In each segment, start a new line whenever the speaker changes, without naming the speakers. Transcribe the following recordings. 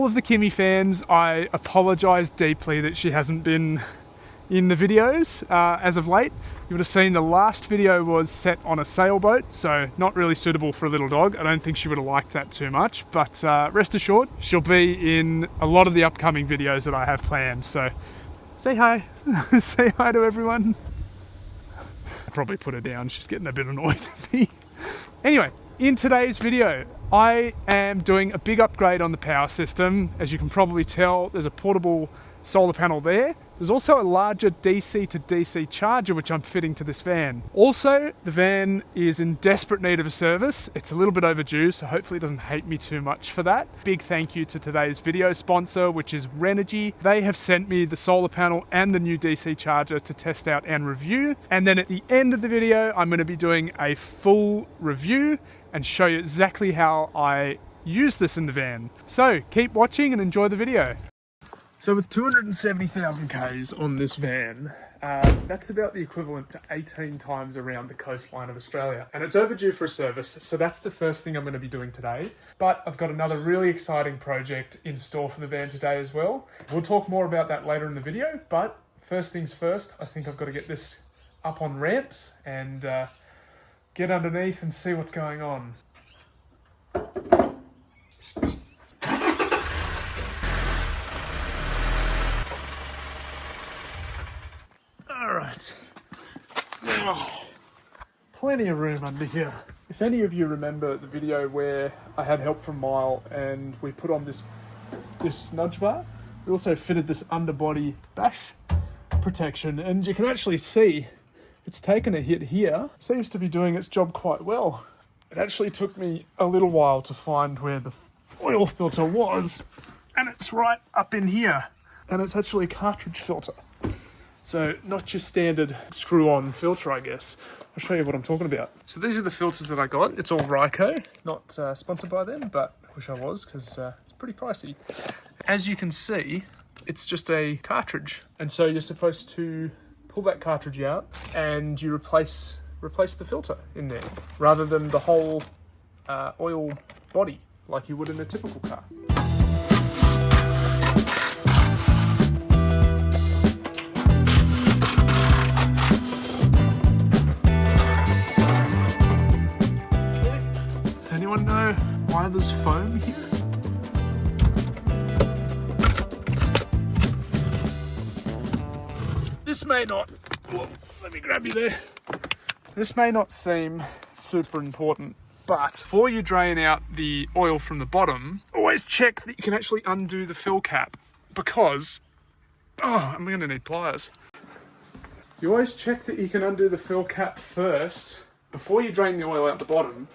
of the Kimmy fans, I apologise deeply that she hasn't been in the videos as of late. You would have seen the last video was set on a sailboat, so not really suitable for a little dog. I don't think she would have liked that too much, but rest assured, she'll be in a lot of the upcoming videos that I have planned. So say hi, say hi to everyone. I probably put her down, she's getting a bit annoyed at me. Anyway, in today's video, I am doing a big upgrade on the power system. As you can probably tell, there's a portable solar panel there. There's also a larger DC to DC charger which I'm fitting to this van. Also, the van is in desperate need of a service. It's a little bit overdue, so hopefully it doesn't hate me too much for that. Big thank you to today's video sponsor, which is Renogy. They have sent me the solar panel and the new DC charger to test out and review. And then at the end of the video, I'm going to be doing a full review and show you exactly how I use this in the van. So keep watching and enjoy the video. So with 270,000 Ks on this van, that's about the equivalent to 18 times around the coastline of Australia. And it's overdue for a service, so that's the first thing I'm going to be doing today. But I've got another really exciting project in store for the van today as well. We'll talk more about that later in the video, but first things first, I think I've got to get this up on ramps and get underneath and see what's going on. Alright, now, plenty of room under here. If any of you remember the video where I had help from Mile and we put on this nudge bar, we also fitted this underbody bash protection, and you can actually see it's taken a hit here. Seems to be doing its job quite well. It actually took me a little while to find where the oil filter was, and it's right up in here. And it's actually a cartridge filter. So not your standard screw-on filter, I guess. I'll show you what I'm talking about. So these are the filters that I got. It's all Ryco, not sponsored by them, but I wish I was because it's pretty pricey. As you can see, it's just a cartridge. And so you're supposed to pull that cartridge out and you replace the filter in there rather than the whole oil body like you would in a typical car. Does anyone know why there's foam here? This may not, whoa, let me grab you there. This may not seem super important, but before you drain out the oil from the bottom, always check that you can actually undo the fill cap because, I'm gonna need pliers. You always check that you can undo the fill cap first before you drain the oil out the bottom,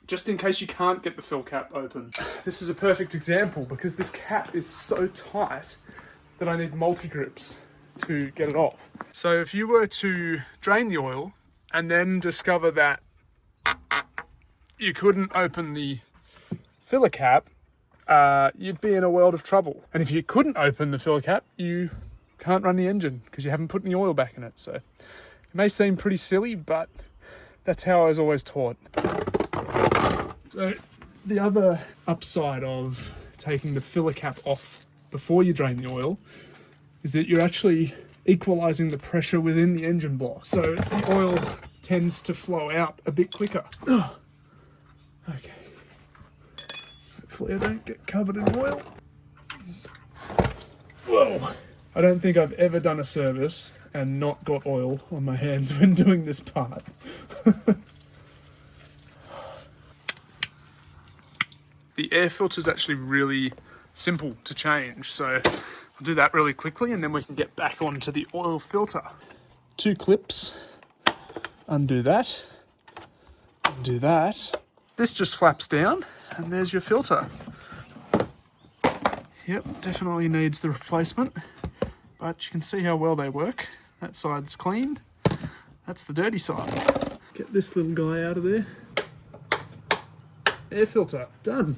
just in case you can't get the fill cap open. This is a perfect example because this cap is so tight that I need multi-grips to get it off. So if you were to drain the oil and then discover that you couldn't open the filler cap, you'd be in a world of trouble. And if you couldn't open the filler cap, you can't run the engine because you haven't put any oil back in it. So it may seem pretty silly, but that's how I was always taught. So the other upside of taking the filler cap off before you drain the oil is that you're actually equalizing the pressure within the engine block. So the oil tends to flow out a bit quicker. Okay. Hopefully I don't get covered in oil. Whoa. I don't think I've ever done a service and not got oil on my hands when doing this part. The air filter is actually really simple to change, so I'll do that really quickly and then we can get back onto the oil filter. 2 clips, undo that, undo that. This just flaps down and there's your filter. Yep, definitely needs the replacement, but you can see how well they work. That side's cleaned, that's the dirty side. Get this little guy out of there. Air filter, done.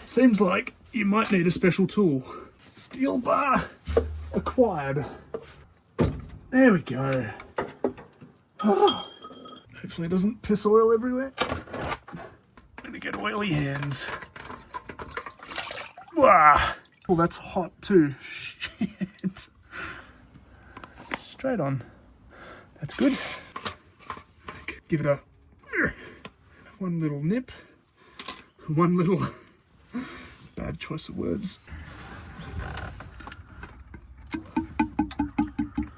Seems like you might need a special tool. Steel bar acquired. There we go. Oh, hopefully it doesn't piss oil everywhere. I'm gonna get oily hands. Wow. Well, that's hot too. Shit. Straight on. That's good. Give it a one little nip. One little bad choice of words.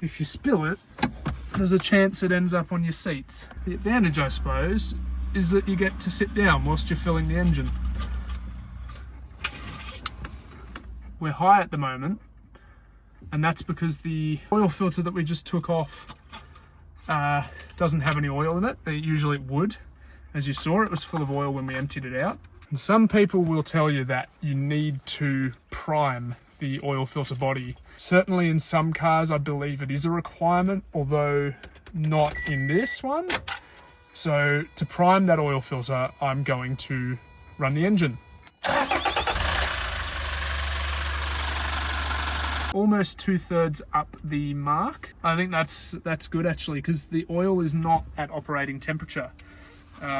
If you spill it, there's a chance it ends up on your seats. The advantage, I suppose, is that you get to sit down whilst you're filling the engine. We're high at the moment, and that's because the oil filter that we just took off doesn't have any oil in it. Usually it would. As you saw, it was full of oil when we emptied it out. And some people will tell you that you need to prime the oil filter body. Certainly in some cars, I believe it is a requirement, although not in this one. So to prime that oil filter, I'm going to run the engine. Almost 2/3 up the mark. I think that's good actually, because the oil is not at operating temperature,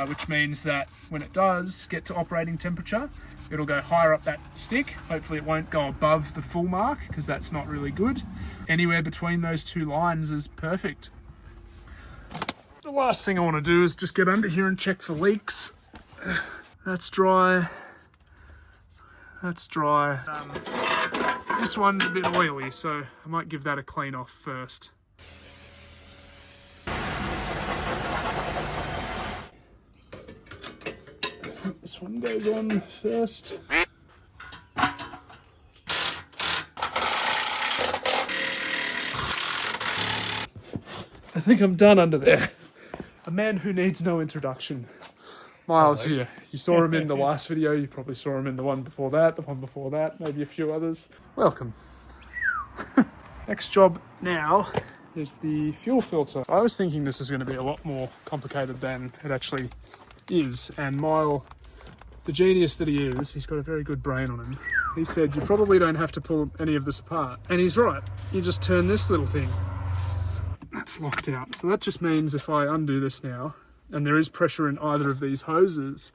which means that when it does get to operating temperature, it'll go higher up that stick. Hopefully it won't go above the full mark, because that's not really good. Anywhere between those two lines is perfect. The last thing I want to do is just get under here and check for leaks. That's dry. That's dry. This one's a bit oily, so I might give that a clean off first. This one goes on first. I think I'm done under there. A man who needs no introduction. Miles here. You saw him in the last video, you probably saw him in the one before that, maybe a few others. Welcome. Next job now is the fuel filter. I was thinking this is going to be a lot more complicated than it actually is, and Mile, the genius that he is, he's got a very good brain on him. He said you probably don't have to pull any of this apart, and he's right. You just turn this little thing. That's locked out, so that just means if I undo this now, and there is pressure in either of these hoses,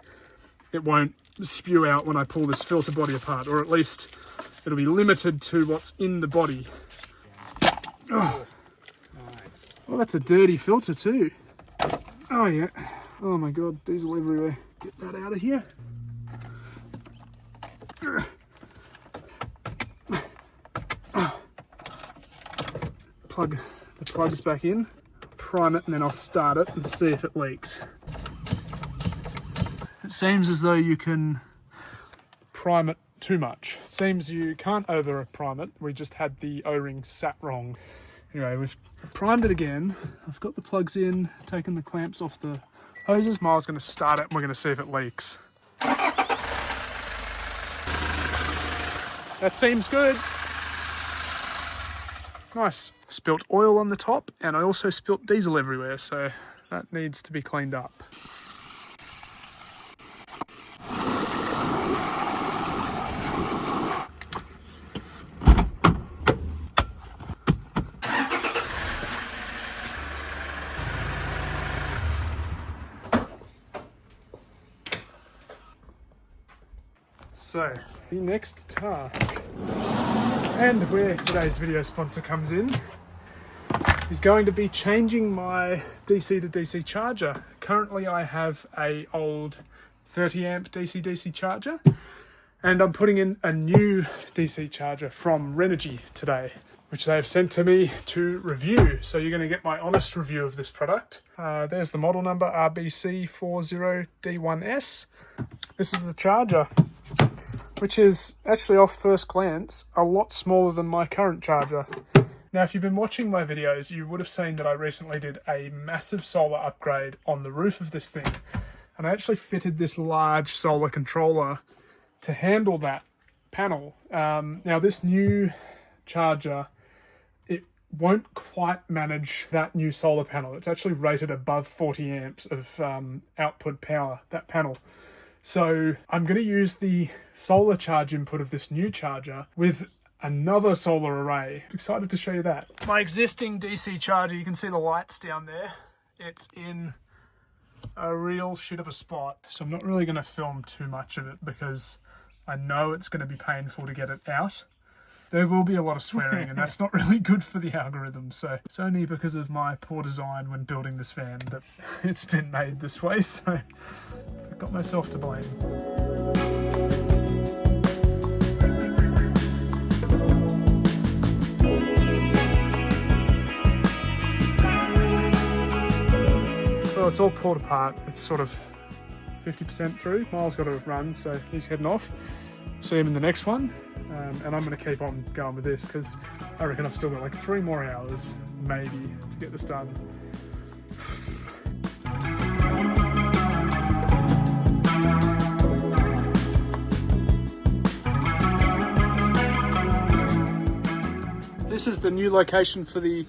it won't spew out when I pull this filter body apart, or at least it'll be limited to what's in the body. Oh, nice. Well, that's a dirty filter too. Oh yeah. Oh my god, diesel everywhere. Get that out of here. Plug the plugs back in, prime it, and then I'll start it and see if it leaks. It seems as though you can prime it too much. It seems you can't over prime it. We just had the O-ring sat wrong. Anyway, we've primed it again. I've got the plugs in, taken the clamps off the hoses. Miles going to start it and we're going to see if it leaks. That seems good. Nice. Spilt oil on the top, and I also spilt diesel everywhere, so that needs to be cleaned up. So, the next task, and where today's video sponsor comes in, is going to be changing my DC to DC charger. Currently I have a old 30 amp DC charger, and I'm putting in a new DC charger from Renogy today, which they have sent to me to review. So you're going to get my honest review of this product. There's the model number, RBC40D1S. This is the charger, which is actually off first glance a lot smaller than my current charger. Now, if you've been watching my videos, you would have seen that I recently did a massive solar upgrade on the roof of this thing. And I actually fitted this large solar controller to handle that panel. Now, this new charger, it won't quite manage that new solar panel. It's actually rated above 40 amps of output power, that panel. So I'm going to use the solar charge input of this new charger with another solar array. Excited to show you that. My existing DC charger, you can see the lights down there. It's in a real shit of a spot. So I'm not really going to film too much of it because I know it's going to be painful to get it out. There will be a lot of swearing and that's not really good for the algorithm. So it's only because of my poor design when building this van that it's been made this way. So I've got myself to blame. Well, it's all pulled apart. It's sort of 50% through. Miles got to run, so he's heading off. See him in the next one. And I'm going to keep on going with this because I reckon I've still got like 3 more hours, maybe, to get this done. This is the new location for the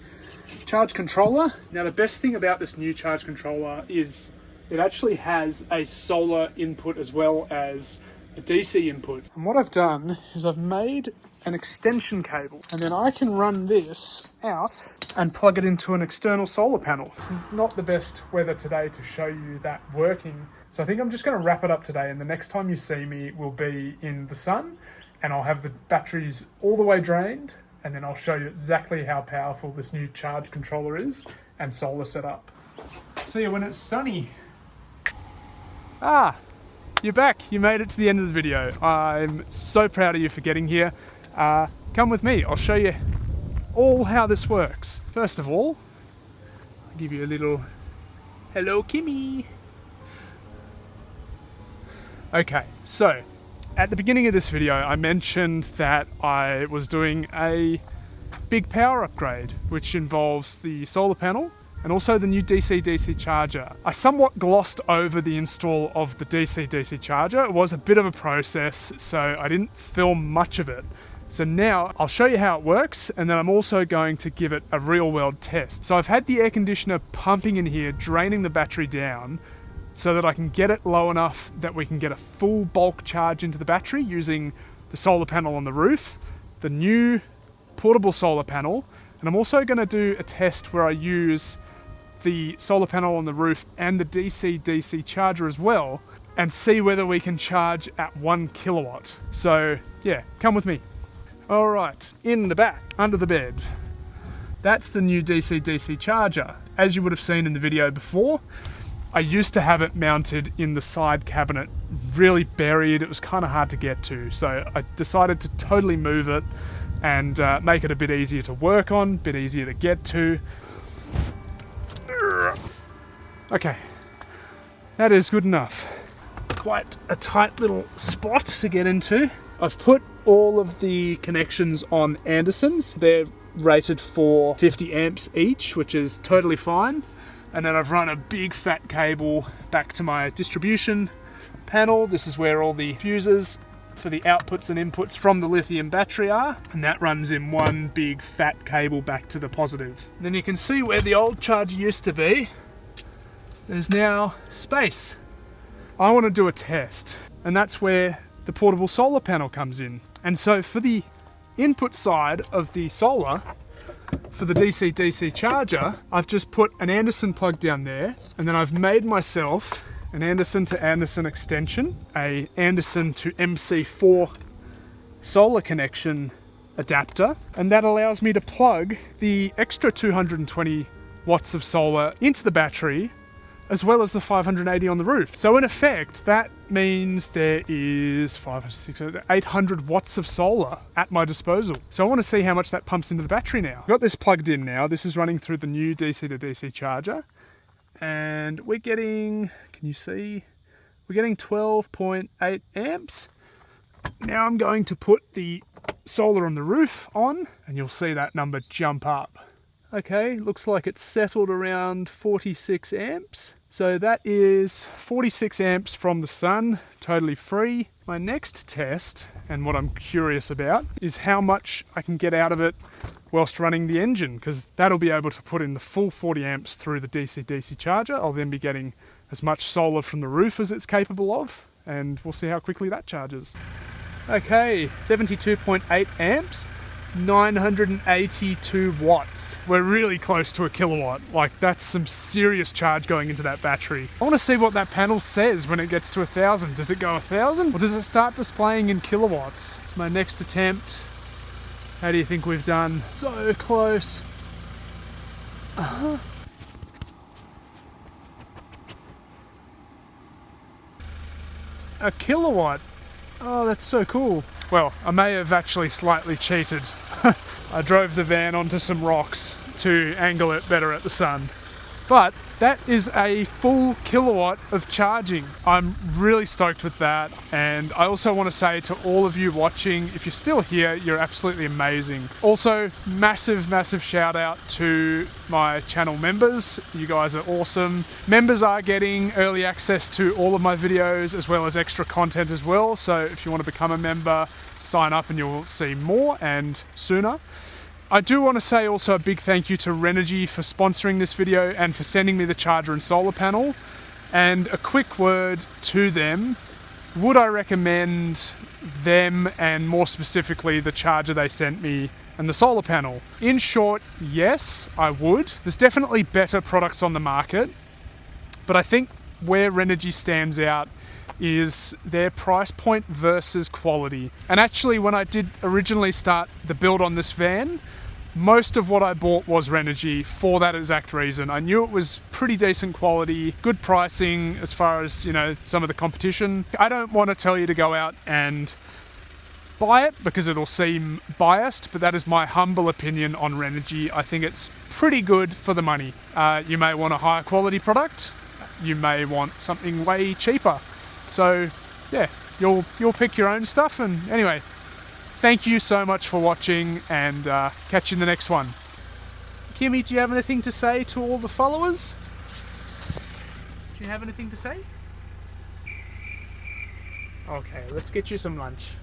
charge controller. Now the best thing about this new charge controller is it actually has a solar input as well as a DC input. And what I've done is I've made an extension cable and then I can run this out and plug it into an external solar panel. It's not the best weather today to show you that working. So I think I'm just going to wrap it up today, and the next time you see me will be in the sun and I'll have the batteries all the way drained, and then I'll show you exactly how powerful this new charge controller is and solar setup. See you when it's sunny. Ah, you're back. You made it to the end of the video. I'm so proud of you for getting here. Come with me. I'll show you all how this works. First of all, I'll give you a little hello, Kimmy. Okay, so at the beginning of this video, I mentioned that I was doing a big power upgrade, which involves the solar panel and also the new DC-DC charger. I somewhat glossed over the install of the DC-DC charger. It was a bit of a process, so I didn't film much of it. So now I'll show you how it works, and then I'm also going to give it a real-world test. So I've had the air conditioner pumping in here, draining the battery down, so that I can get it low enough that we can get a full bulk charge into the battery using the solar panel on the roof, the new portable solar panel, and I'm also going to do a test where I use the solar panel on the roof and the DC-DC charger as well, and see whether we can charge at 1 kilowatt. So yeah, come with me. All right, in the back, under the bed, that's the new DC-DC charger. As you would have seen in the video before, I used to have it mounted in the side cabinet, really buried. It was kind of hard to get to. So I decided to totally move it and make it a bit easier to work on, a bit easier to get to. Okay, that is good enough. Quite a tight little spot to get into. I've put all of the connections on Andersons. They're rated for 50 amps each, which is totally fine. And then I've run a big fat cable back to my distribution panel. This is where all the fuses for the outputs and inputs from the lithium battery are. And that runs in one big fat cable back to the positive. And then you can see where the old charger used to be. There's now space. I want to do a test, and that's where the portable solar panel comes in. And so for the input side of the solar, for the DC-DC charger, I've just put an Anderson plug down there, and then I've made myself an Anderson to Anderson extension, a Anderson to MC4 solar connection adapter, and that allows me to plug the extra 220 watts of solar into the battery, as well as the 580 on the roof. So in effect, that means there is 800 watts of solar at my disposal. So I want to see how much that pumps into the battery now. I've got this plugged in now. This is running through the new DC to DC charger. And we're getting, can you see? We're getting 12.8 amps. Now I'm going to put the solar on the roof on, and you'll see that number jump up. Okay, looks like it's settled around 46 amps. So that is 46 amps from the sun, totally free. My next test, and what I'm curious about, is how much I can get out of it whilst running the engine, because that'll be able to put in the full 40 amps through the DC-DC charger. I'll then be getting as much solar from the roof as it's capable of, and we'll see how quickly that charges. Okay, 72.8 amps. 982 watts. We're really close to a kilowatt. Like, that's some serious charge going into that battery. I want to see what that panel says when it gets to 1,000. Does it go 1,000 or does it start displaying in kilowatts? It's my next attempt. How do you think we've done? So close. A kilowatt. Oh, that's so cool. Well, I may have actually slightly cheated. I drove the van onto some rocks to angle it better at the sun. But that is a full kilowatt of charging. I'm really stoked with that. And I also want to say to all of you watching, if you're still here, you're absolutely amazing. Also, massive, massive shout out to my channel members. You guys are awesome. Members are getting early access to all of my videos as well as extra content as well. So if you want to become a member, sign up and you'll see more and sooner. I do want to say also a big thank you to Renogy for sponsoring this video and for sending me the charger and solar panel. And a quick word to them. Would I recommend them, and more specifically the charger they sent me and the solar panel? In short, yes, I would. There's definitely better products on the market, but I think where Renogy stands out is their price point versus quality. And actually, when I did originally start the build on this van, most of what I bought was Renogy for that exact reason. I knew it was pretty decent quality, good pricing as far as, you know, some of the competition. I don't want to tell you to go out and buy it because it'll seem biased, but that is my humble opinion on Renogy. I think it's pretty good for the money. You may want a higher quality product. You may want something way cheaper. So yeah, you'll pick your own stuff. And anyway, thank you so much for watching, and catch you in the next one. Kimmy, do you have anything to say to all the followers? Do you have anything to say? Okay, let's get you some lunch.